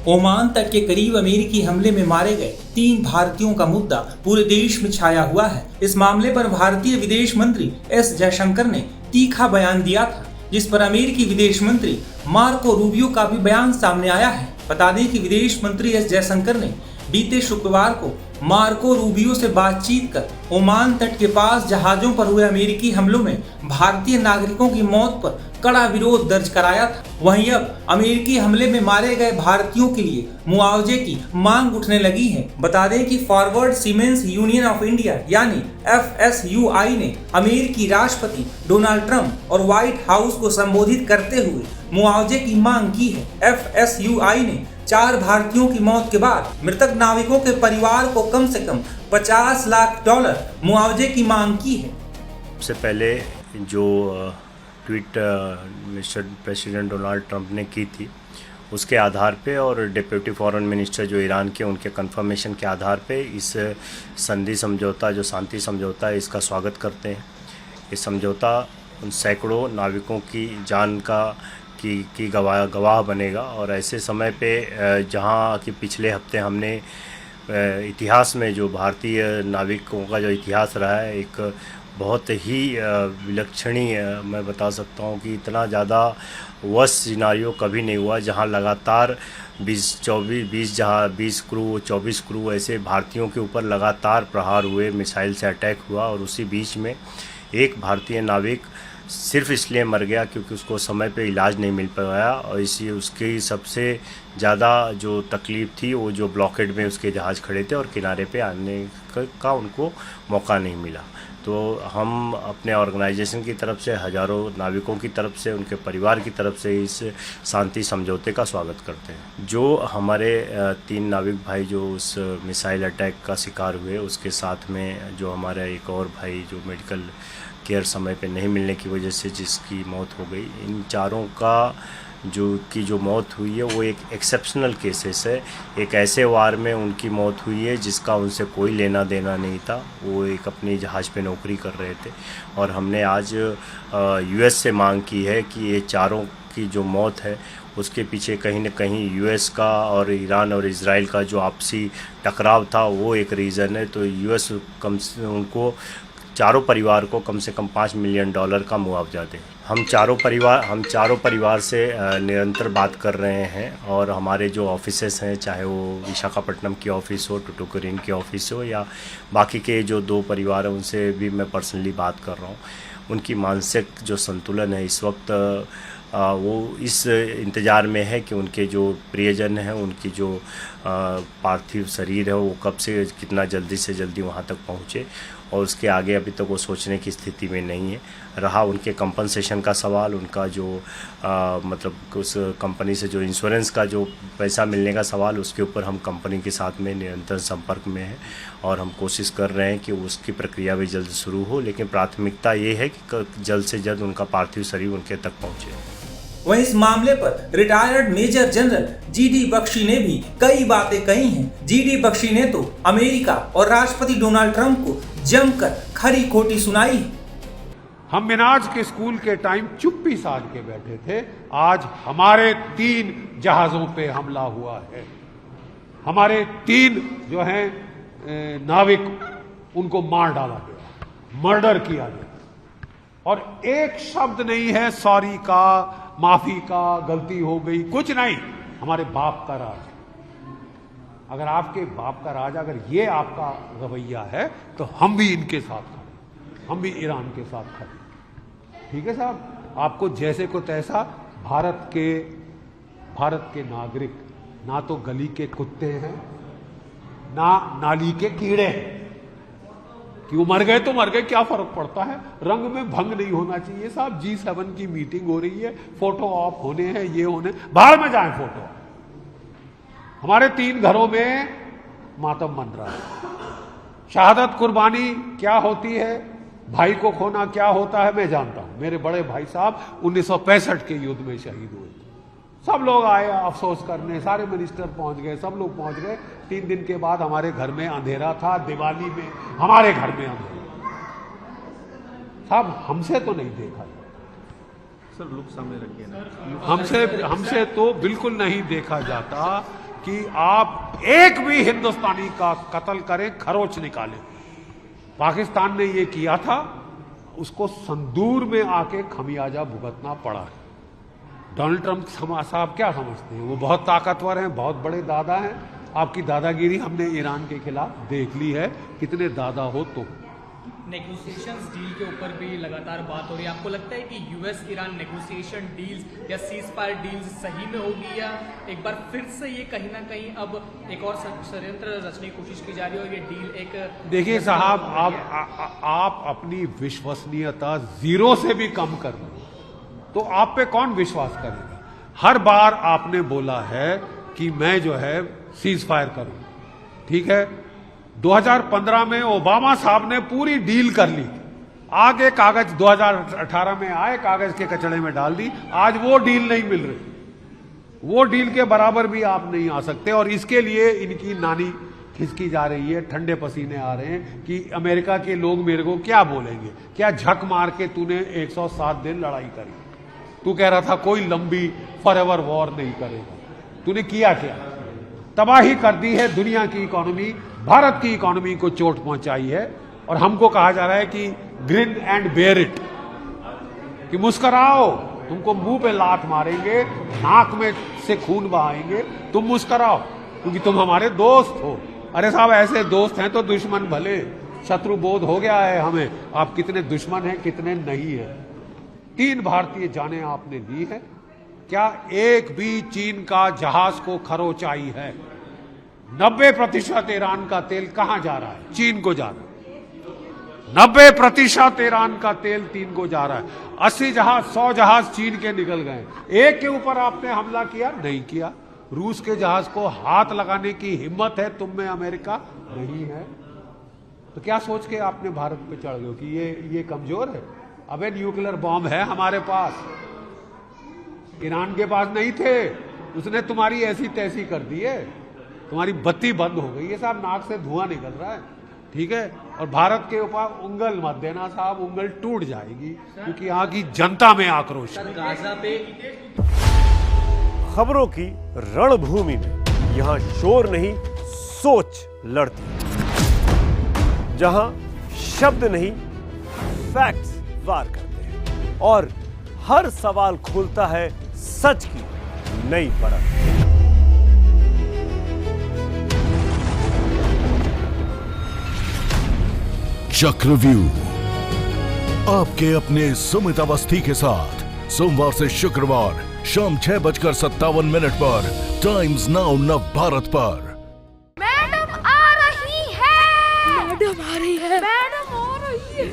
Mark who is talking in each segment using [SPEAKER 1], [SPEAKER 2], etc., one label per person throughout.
[SPEAKER 1] Oman तट के करीब अमेरिकी हमले में मारे गए 3 भारतीयों का मुद्दा पूरे देश में छाया हुआ है। इस मामले पर भारतीय विदेश मंत्री एस जयशंकर ने तीखा बयान दिया था, जिस पर अमेरिकी विदेश मंत्री मार्को रूबियो का भी बयान सामने आया है। बता दें कि विदेश मंत्री एस जयशंकर ने बीते शुक्रवार को मार्को रूबियो से बातचीत कर ओमान तट के पास जहाजों पर हुए अमेरिकी हमलों में भारतीय नागरिकों की मौत पर कड़ा विरोध दर्ज कराया था। वहीं अब अमेरिकी हमले में मारे गए भारतीयों के लिए मुआवजे की मांग उठने लगी है। बता दें कि forward siemens union of India यानी FSUI ने अमेरिकी राष्ट्रपति डोनाल्ड ट्रंप और व्हाइट हाउस को संबोधित करते हुए मुआवजे की मांग की है। FSUI ने 4 भारतीयों की मौत के बाद मृतक नाविकों के परिवार को कम से कम $50 लाख मुआवजे की मांग की है।
[SPEAKER 2] सबसे पहले जो tweet mister president Donald Trump ने की थी, उसके आधार पे और डिप्टी फॉरेन मिनिस्टर जो ईरान के, उनके कंफर्मेशन के आधार पे इस संधि समझौता, जो शांति समझौता है, इसका स्वागत करते हैं। ये समझौता उन सैकड़ों नाविकों की जान की गवाह बनेगा। और ऐसे समय पे जहाँ कि पिछले हफ्ते हमने इतिहास में जो भारतीय नाविकों का जो इतिहास रहा है, एक बहुत ही विलक्षणीय, मैं बता सकता हूँ कि इतना ज़्यादा वर्स्ट सिनारियो कभी नहीं हुआ, जहाँ लगातार 24 क्रू ऐसे भारतीयों के ऊपर लगातार प्रहार हुए, मिसाइल से अटैक हुआ। और उसी बीच में एक भारतीय नाविक सिर्फ इसलिए मर गया क्योंकि उसको समय पे इलाज नहीं मिल पाया, और इसी उसकी सबसे ज़्यादा जो तकलीफ़ थी वो जो ब्लॉकेड में उसके जहाज़ खड़े थे और किनारे पे आने का उनको मौका नहीं मिला। तो हम अपने ऑर्गेनाइजेशन की तरफ से, हज़ारों नाविकों की तरफ से, उनके परिवार की तरफ से इस शांति समझौते का स्वागत करते हैं। जो हमारे 3 नाविक भाई जो उस मिसाइल अटैक का शिकार हुए, उसके साथ में जो हमारा एक और भाई जो मेडिकल केयर समय पे नहीं मिलने की वजह से जिसकी मौत हो गई, इन चारों का जो मौत हुई है वो एक एक्सेप्शनल केसेस है। एक ऐसे वार में उनकी मौत हुई है जिसका उनसे कोई लेना देना नहीं था। वो एक अपनी जहाज़ पे नौकरी कर रहे थे, और हमने आज US से मांग की है कि ये चारों की जो मौत है उसके पीछे कहीं न कहीं US का और ईरान और इजराइल का जो आपसी टकराव था वो एक रीज़न है। तो US उनको चारों परिवार को कम से कम $5 मिलियन का मुआवजा दें। हम चारों परिवार से निरंतर बात कर रहे हैं, और हमारे जो ऑफिसेस हैं, चाहे वो विशाखापट्टनम की ऑफ़िस हो, टुटुकुरिन की ऑफ़िस हो, या बाकी के जो 2 परिवार हैं, उनसे भी मैं पर्सनली बात कर रहा हूँ। उनकी मानसिक जो संतुलन है इस वक्त वो इस इंतज़ार में है कि उनके जो प्रियजन हैं, उनकी जो पार्थिव शरीर है वो कब से कितना जल्दी से जल्दी वहाँ तक पहुँचे, और उसके आगे अभी तक वो सोचने की स्थिति में नहीं है। रहा उनके कंपनसेशन का सवाल, उनका जो मतलब उस कंपनी से जो इंश्योरेंस का जो पैसा मिलने का सवाल, उसके ऊपर हम कंपनी के साथ में निरंतर संपर्क में हैं, और हम कोशिश कर रहे हैं कि उसकी प्रक्रिया भी जल्द शुरू हो। लेकिन प्राथमिकता ये है कि जल्द से जल्द उनका पार्थिव शरीर उनके तक पहुँचे।
[SPEAKER 1] वहीं इस मामले पर retired major general GD Bakshi ने भी कई बातें कही हैं। GD बख्शी ने तो अमेरिका और राष्ट्रपति डोनाल्ड ट्रंप को जमकर खरी खोटी सुनाई है।
[SPEAKER 3] हम मिनाज के स्कूल के टाइम चुप्पी साध के बैठे थे, आज हमारे 3 जहाजों पे हमला हुआ है। हमारे 3 जो हैं नाविक, उनको मार डाला गया, मर्डर किया गया, और एक शब्द नहीं है सॉरी का, माफी का, गलती हो गई, कुछ नहीं। हमारे बाप का राज। अगर आपके बाप का राज, अगर ये आपका रवैया है, तो हम भी इनके साथ खड़े, हम भी ईरान के साथ खड़े। ठीक है साहब, आपको जैसे को तैसा। भारत के नागरिक ना तो गली के कुत्ते हैं, ना नाली के कीड़े हैं। क्यों मर गए तो मर गए, क्या फर्क पड़ता है। रंग में भंग नहीं होना चाहिए साहब। G7 की मीटिंग हो रही है, फोटो ऑफ होने हैं, ये होने, बाहर में जाएं फोटो। हमारे 3 घरों में मातम बन रहा है। शहादत कुर्बानी क्या होती है, भाई को खोना क्या होता है, मैं जानता हूं। मेरे बड़े भाई साहब 1965 के युद्ध में शहीद हुए थे। सब लोग आए अफसोस करने, सारे मिनिस्टर पहुंच गए, सब लोग पहुंच गए। 3 दिन के बाद हमारे घर में अंधेरा था, दिवाली में हमारे घर में अंधेरा। साहब हमसे तो नहीं देखा
[SPEAKER 4] सर, लुक सामने रखिए ना।
[SPEAKER 3] हमसे तो बिल्कुल नहीं देखा जाता कि आप एक भी हिंदुस्तानी का कत्ल करें, खरोच निकालें। पाकिस्तान ने ये किया था, उसको संदूर में आके खमियाजा भुगतना पड़ा है। डोनाल्ड ट्रंप साहब क्या समझते हैं? वो बहुत ताकतवर हैं, बहुत बड़े दादा हैं। आपकी दादागिरी हमने ईरान के खिलाफ देख ली है, कितने दादा हो तो।
[SPEAKER 4] नेगोशिएशंस डील के ऊपर भी लगातार बात हो रही है। आपको लगता है कि यूएस ईरान नेगोशिएशन डील्स या सीज फायर डील्स सही में होगी, या एक बार फिर से ये कहीं ना कहीं अब एक और षड्यंत्र रचने की कोशिश की जा रही है और ये डील एक।
[SPEAKER 3] देखिए साहब, आप अपनी विश्वसनीयता जीरो से भी कम कर रहे हो, तो आप पे कौन विश्वास करेगा? हर बार आपने बोला है कि मैं जो है सीज फायर करूं, ठीक है। 2015 में ओबामा साहब ने पूरी डील कर ली, आगे कागज 2018 में आए, कागज के कचड़े में डाल दी। आज वो डील नहीं मिल रही, वो डील के बराबर भी आप नहीं आ सकते। और इसके लिए इनकी नानी खिसकी जा रही है, ठंडे पसीने आ रहे हैं कि अमेरिका के लोग मेरे को क्या बोलेंगे। क्या झक मार के तूने 107 दिन लड़ाई करी? तू कह रहा था कोई लंबी फॉरएवर वॉर नहीं करेगा, तूने किया क्या? तबाही कर दी है दुनिया की इकोनॉमी, भारत की इकोनॉमी को चोट पहुंचाई है। और हमको कहा जा रहा है कि ग्रिन एंड बेयर इट, कि मुस्कुराओ, तुमको मुंह पे लात मारेंगे, नाक में से खून बहाएंगे, तुम मुस्कुराओ क्योंकि तुम हमारे दोस्त हो। अरे साहब, ऐसे दोस्त हैं तो दुश्मन भले, शत्रु बोध हो गया है हमें, आप कितने दुश्मन हैं कितने नहीं है। 3 भारतीय जानें आपने दी है, क्या एक भी चीन का जहाज को खरोच आई है? 90% ईरान का तेल कहां जा रहा है? चीन को जा रहा है। 90% ईरान का तेल चीन को जा रहा है। 80 जहाज 100 जहाज चीन के निकल गए। एक के ऊपर आपने हमला किया? नहीं किया। रूस के जहाज को हाथ लगाने की हिम्मत है तुम में, अमेरिका नहीं है। तो क्या सोच के आपने भारत पे चढ़ गए कि ये कमजोर है? अबे न्यूक्लियर बॉम्ब है हमारे पास, ईरान के पास नहीं थे। उसने तुम्हारी ऐसी तैसी कर दी है, तुम्हारी बत्ती बंद हो गई है साहब, नाक से धुआं निकल रहा है, ठीक है। और भारत के ऊपर उंगल मत देना साहब, उंगल टूट जाएगी, क्योंकि यहाँ की जनता में आक्रोश है।
[SPEAKER 4] गाजा पे
[SPEAKER 5] खबरों की रणभूमि में यहाँ शोर नहीं, सोच लड़ती है। जहां शब्द नहीं, फैक्ट्स वार करते हैं और हर सवाल खोलता है सच की नई परत।
[SPEAKER 6] चक्रव्यूह आपके अपने सुमित अवस्थी के साथ सोमवार से शुक्रवार शाम 6:57 पर टाइम्स नाउ नव भारत पर।
[SPEAKER 7] मैडम आ रही है।
[SPEAKER 8] मैडम आ रही है।
[SPEAKER 7] मैडम आ रही है।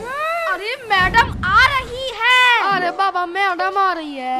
[SPEAKER 7] अरे मैडम आ रही है।
[SPEAKER 8] अरे बाबा मैडम आ रही है।